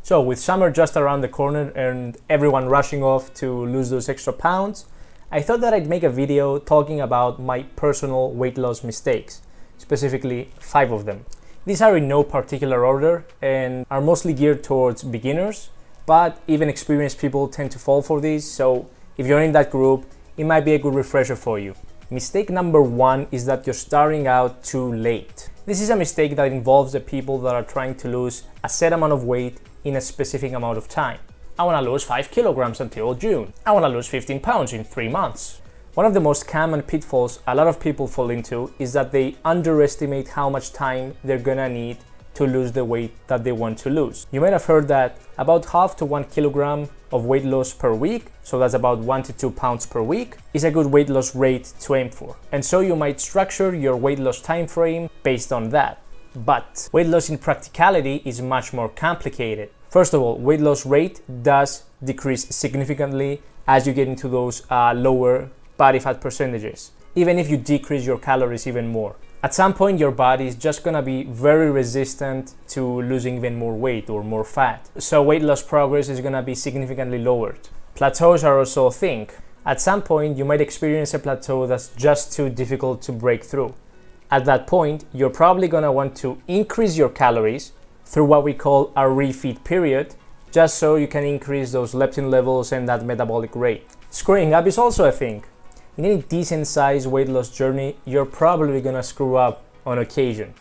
So with summer just around the corner and everyone rushing off to lose those extra pounds, I thought that I'd make a video talking about my personal weight loss mistakes, specifically 5 of them. These are in no particular order and are mostly geared towards beginners, but even experienced people tend to fall for these, so if you're in that group, it might be a good refresher for you. Mistake number 1 is that you're starting out too late. This is a mistake that involves the people that are trying to lose a set amount of weight in a specific amount of time. I want to lose 5 kilograms until June. I want to lose 15 pounds in 3 months. One of the most common pitfalls a lot of people fall into is that they underestimate how much time they're gonna need to lose the weight that they want to lose. You might have heard that about half to 1 kilogram of weight loss per week, so that's about 1 to 2 pounds per week, is a good weight loss rate to aim for. And so you might structure your weight loss time frame based on that. But weight loss in practicality is much more complicated. First of all, weight loss rate does decrease significantly as you get into those lower body fat percentages, even if you decrease your calories even more. At some point, your body is just gonna be very resistant to losing even more weight or more fat. So weight loss progress is gonna be significantly lowered. Plateaus are also a thing. At some point, you might experience a plateau that's just too difficult to break through. At that point, you're probably gonna want to increase your calories through what we call a refeed period, just so you can increase those leptin levels and that metabolic rate. Screwing up is also a thing. In any decent sized weight loss journey, you're probably gonna screw up on occasion,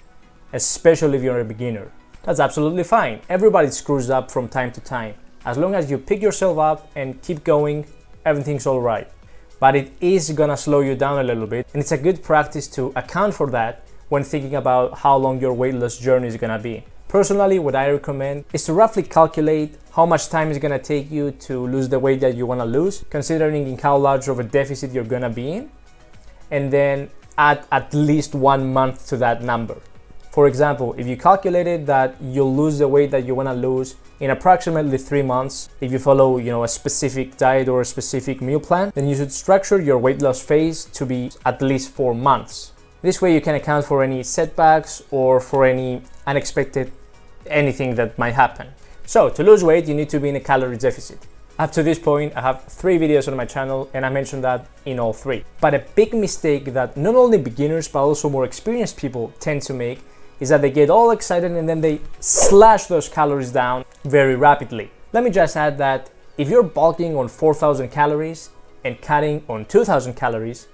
especially if you're a beginner. That's absolutely fine. Everybody screws up from time to time. As long as you pick yourself up and keep going, everything's all right. But it is gonna slow you down a little bit, and it's a good practice to account for that when thinking about how long your weight loss journey is gonna be. Personally, what I recommend is to roughly calculate how much time it's gonna take you to lose the weight that you wanna lose, considering in how large of a deficit you're gonna be in, and then add at least 1 month to that number. For example, if you calculated that you'll lose the weight that you wanna lose in approximately 3 months, if you follow, a specific diet or a specific meal plan, then you should structure your weight loss phase to be at least 4 months. This way you can account for any setbacks or for any unexpected anything that might happen. So to lose weight, you need to be in a calorie deficit. Up to this point, I have 3 videos on my channel and I mentioned that in all 3. But a big mistake that not only beginners but also more experienced people tend to make is that they get all excited and then they slash those calories down very rapidly. Let me just add that if you're bulking on 4,000 calories and cutting on 2,000 calories,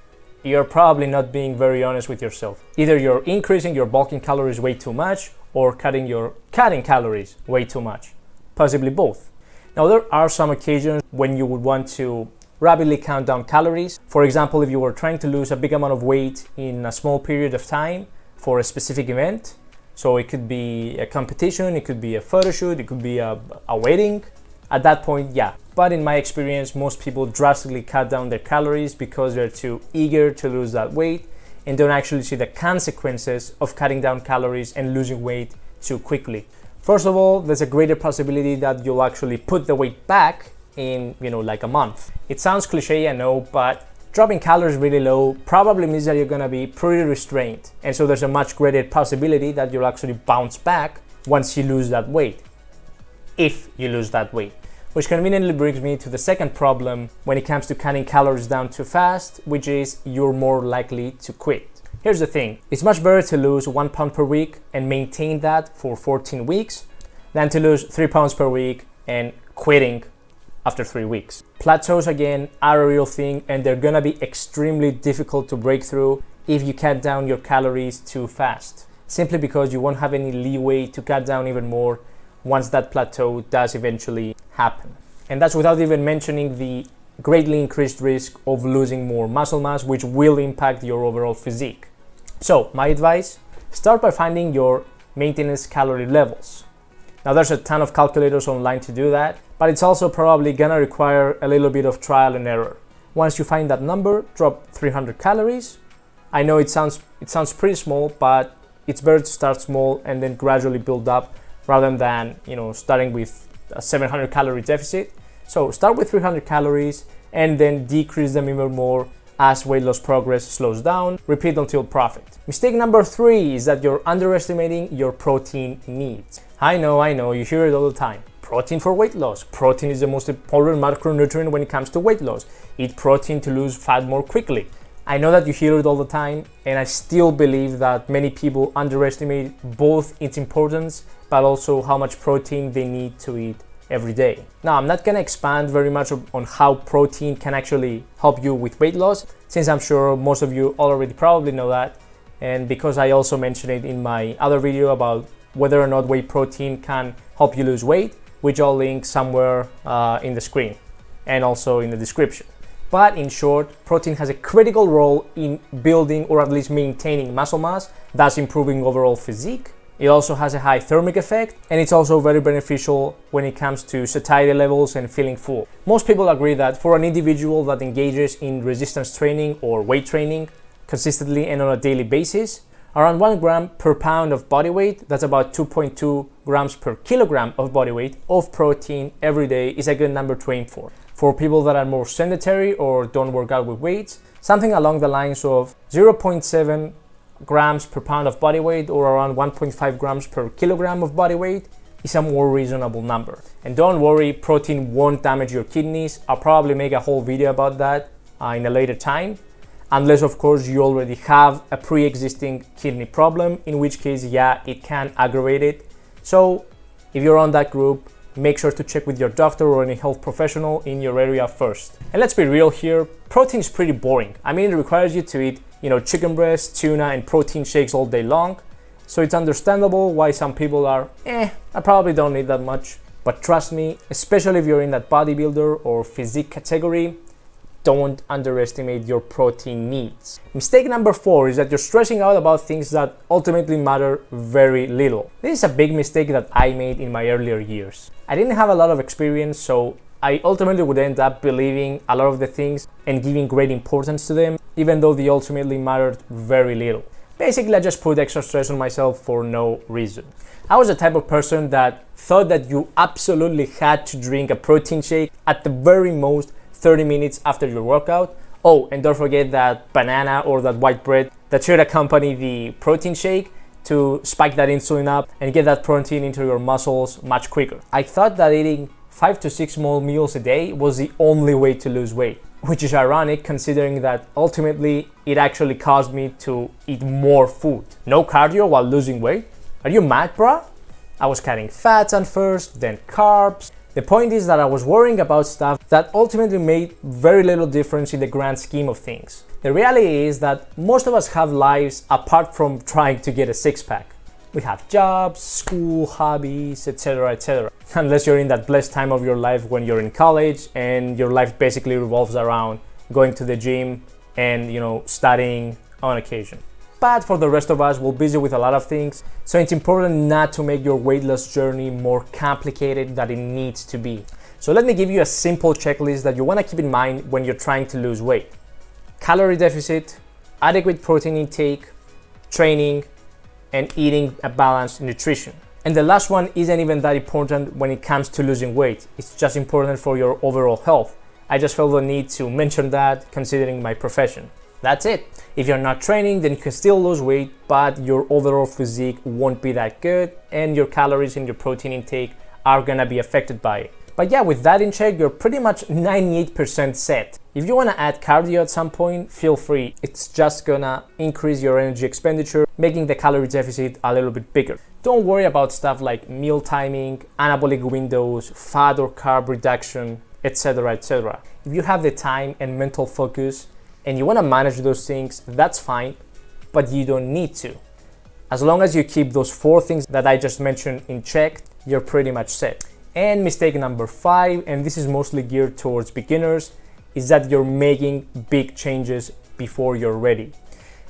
you're probably not being very honest with yourself. Either you're increasing your bulking calories way too much or cutting calories way too much, possibly both. Now there are some occasions when you would want to rapidly count down calories. For example, if you were trying to lose a big amount of weight in a small period of time for a specific event, so it could be a competition, it could be a photo shoot, it could be a wedding. At that point, yeah. But in my experience, most people drastically cut down their calories because they're too eager to lose that weight and don't actually see the consequences of cutting down calories and losing weight too quickly. First of all, there's a greater possibility that you'll actually put the weight back in, like a month. It sounds cliche, I know, but dropping calories really low probably means that you're gonna be pretty restrained. And so there's a much greater possibility that you'll actually bounce back once you lose that weight. If you lose that weight. Which conveniently brings me to the second problem when it comes to cutting calories down too fast, which is you're more likely to quit. Here's the thing, it's much better to lose 1 pound per week and maintain that for 14 weeks than to lose 3 pounds per week and quitting after 3 weeks. Plateaus, again, are a real thing and they're gonna be extremely difficult to break through if you cut down your calories too fast, simply because you won't have any leeway to cut down even more once that plateau does eventually happen. And that's without even mentioning the greatly increased risk of losing more muscle mass, which will impact your overall physique. So my advice, start by finding your maintenance calorie levels. Now there's a ton of calculators online to do that, but it's also probably gonna require a little bit of trial and error. Once you find that number, drop 300 calories. I know it sounds pretty small, but it's better to start small and then gradually build up rather than starting with a 700 calorie deficit. So start with 300 calories and then decrease them even more as weight loss progress slows down. Repeat until profit. Mistake number 3 is that you're underestimating your protein needs. I know, you hear it all the time. protein for weight loss. Protein is the most important macronutrient when it comes to weight loss. Eat protein to lose fat more quickly. I know that you hear it all the time, and I still believe that many people underestimate both its importance, but also how much protein they need to eat every day. Now, I'm not gonna expand very much on how protein can actually help you with weight loss, since I'm sure most of you already probably know that, and because I also mentioned it in my other video about whether or not whey protein can help you lose weight, which I'll link somewhere in the screen and also in the description. But in short, protein has a critical role in building or at least maintaining muscle mass, thus improving overall physique. It also has a high thermic effect, and it's also very beneficial when it comes to satiety levels and feeling full. Most people agree that for an individual that engages in resistance training or weight training consistently and on a daily basis, around 1 gram per pound of body weight, that's about 2.2 grams per kilogram of body weight of protein every day is a good number to aim for. For people that are more sedentary or don't work out with weights, something along the lines of 0.7 grams per pound of body weight or around 1.5 grams per kilogram of body weight is a more reasonable number. And don't worry, protein won't damage your kidneys. I'll probably make a whole video about that in a later time. Unless, of course, you already have a pre-existing kidney problem, in which case, yeah, it can aggravate it. So if you're on that group, make sure to check with your doctor or any health professional in your area first. And let's be real here, protein is pretty boring. I mean, it requires you to eat, chicken breast, tuna, and protein shakes all day long. So it's understandable why some people are, I probably don't need that much. But trust me, especially if you're in that bodybuilder or physique category, don't underestimate your protein needs. Mistake number 4 is that you're stressing out about things that ultimately matter very little. This is a big mistake that I made in my earlier years. I didn't have a lot of experience, so I ultimately would end up believing a lot of the things and giving great importance to them, even though they ultimately mattered very little. Basically, I just put extra stress on myself for no reason. I was the type of person that thought that you absolutely had to drink a protein shake at the very most 30 minutes after your workout. Oh, and don't forget that banana or that white bread that should accompany the protein shake to spike that insulin up and get that protein into your muscles much quicker. I thought that eating 5 to 6 small meals a day was the only way to lose weight, which is ironic considering that ultimately it actually caused me to eat more food. No cardio while losing weight? Are you mad, bruh? I was cutting fats at first, then carbs. The point is that I was worrying about stuff that ultimately made very little difference in the grand scheme of things. The reality is that most of us have lives apart from trying to get a six-pack. We have jobs, school, hobbies, etc., etc. Unless you're in that blessed time of your life when you're in college and your life basically revolves around going to the gym and, studying on occasion. But for the rest of us, we're busy with a lot of things, so it's important not to make your weight loss journey more complicated than it needs to be. So let me give you a simple checklist that you want to keep in mind when you're trying to lose weight. Calorie deficit, adequate protein intake, training, and eating a balanced nutrition. And the last one isn't even that important when it comes to losing weight. It's just important for your overall health. I just felt the need to mention that considering my profession. That's it. If you're not training, then you can still lose weight, but your overall physique won't be that good and your calories and your protein intake are gonna be affected by it. But yeah, with that in check, you're pretty much 98% set. If you wanna add cardio at some point, feel free. It's just gonna increase your energy expenditure, making the calorie deficit a little bit bigger. Don't worry about stuff like meal timing, anabolic windows, fat or carb reduction, etc., etc. If you have the time and mental focus, and you want to manage those things, that's fine, but you don't need to. As long as you keep those 4 things that I just mentioned in check, you're pretty much set. And mistake number 5, and this is mostly geared towards beginners, is that you're making big changes before you're ready.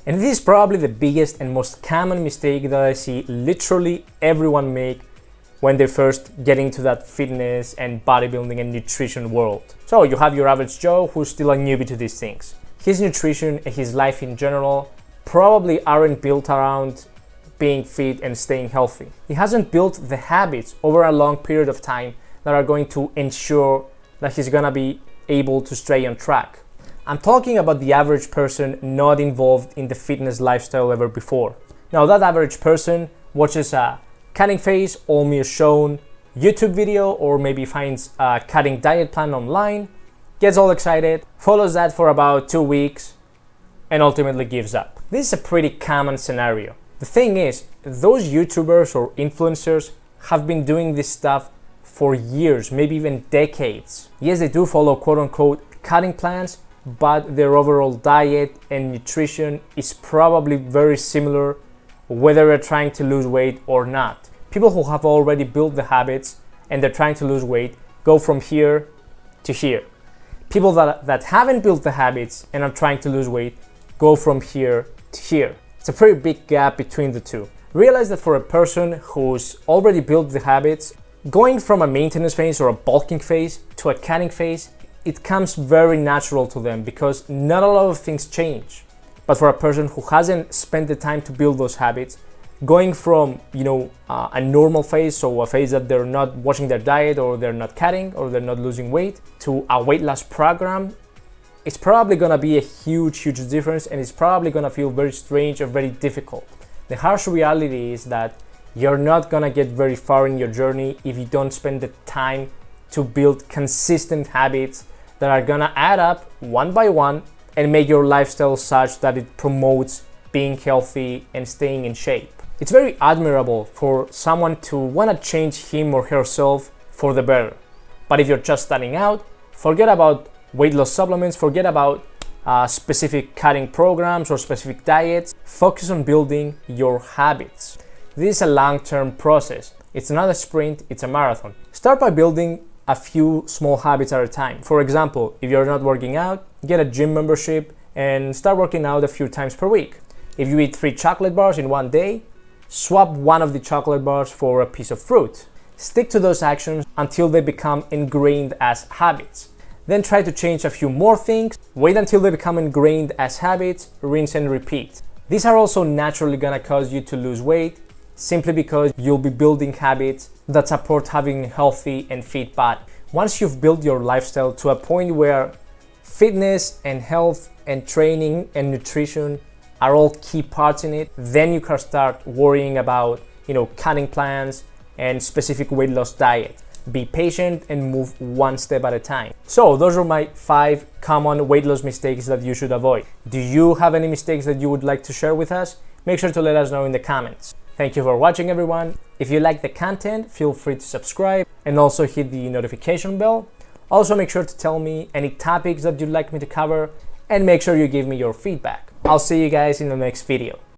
And this is probably the biggest and most common mistake that I see literally everyone make when they first get into that fitness and bodybuilding and nutrition world. So you have your average Joe who's still a newbie to these things. His nutrition and his life in general probably aren't built around being fit and staying healthy. He hasn't built the habits over a long period of time that are going to ensure that he's gonna be able to stay on track. I'm talking about the average person not involved in the fitness lifestyle ever before. Now that average person watches a cutting phase, all meals shown, YouTube video or maybe finds a cutting diet plan online, gets all excited, follows that for about 2 weeks, and ultimately gives up. This is a pretty common scenario. The thing is, those YouTubers or influencers have been doing this stuff for years, maybe even decades. Yes, they do follow quote-unquote cutting plans, but their overall diet and nutrition is probably very similar whether they're trying to lose weight or not. People who have already built the habits and they're trying to lose weight go from here to here. People that haven't built the habits and are trying to lose weight go from here to here. It's a pretty big gap between the two. Realize that for a person who's already built the habits, going from a maintenance phase or a bulking phase to a cutting phase, it comes very natural to them because not a lot of things change. But for a person who hasn't spent the time to build those habits, going from a normal phase, so a phase that they're not watching their diet or they're not cutting or they're not losing weight, to a weight loss program, it's probably gonna be a huge difference, and it's probably gonna feel very strange or very difficult. The harsh reality is that you're not gonna get very far in your journey if you don't spend the time to build consistent habits that are gonna add up one by one and make your lifestyle such that it promotes being healthy and staying in shape. It's very admirable for someone to want to change him or herself for the better. But if you're just starting out, forget about weight loss supplements, forget about specific cutting programs or specific diets. Focus on building your habits. This is a long-term process. It's not a sprint, it's a marathon. Start by building a few small habits at a time. For example, if you're not working out, get a gym membership and start working out a few times per week. If you eat 3 chocolate bars in one day, swap one of the chocolate bars for a piece of fruit. Stick to those actions until they become ingrained as habits. Then try to change a few more things. Wait until they become ingrained as habits, rinse and repeat. These are also naturally gonna cause you to lose weight simply because you'll be building habits that support having a healthy and fit body. Once you've built your lifestyle to a point where fitness and health and training and nutrition are all key parts in it, then you can start worrying about, cutting plans and specific weight loss diet. Be patient and move one step at a time. So those are my 5 common weight loss mistakes that you should avoid. Do you have any mistakes that you would like to share with us? Make sure to let us know in the comments. Thank you for watching, everyone. If you like the content, feel free to subscribe and also hit the notification bell. Also, make sure to tell me any topics that you'd like me to cover and make sure you give me your feedback. I'll see you guys in the next video.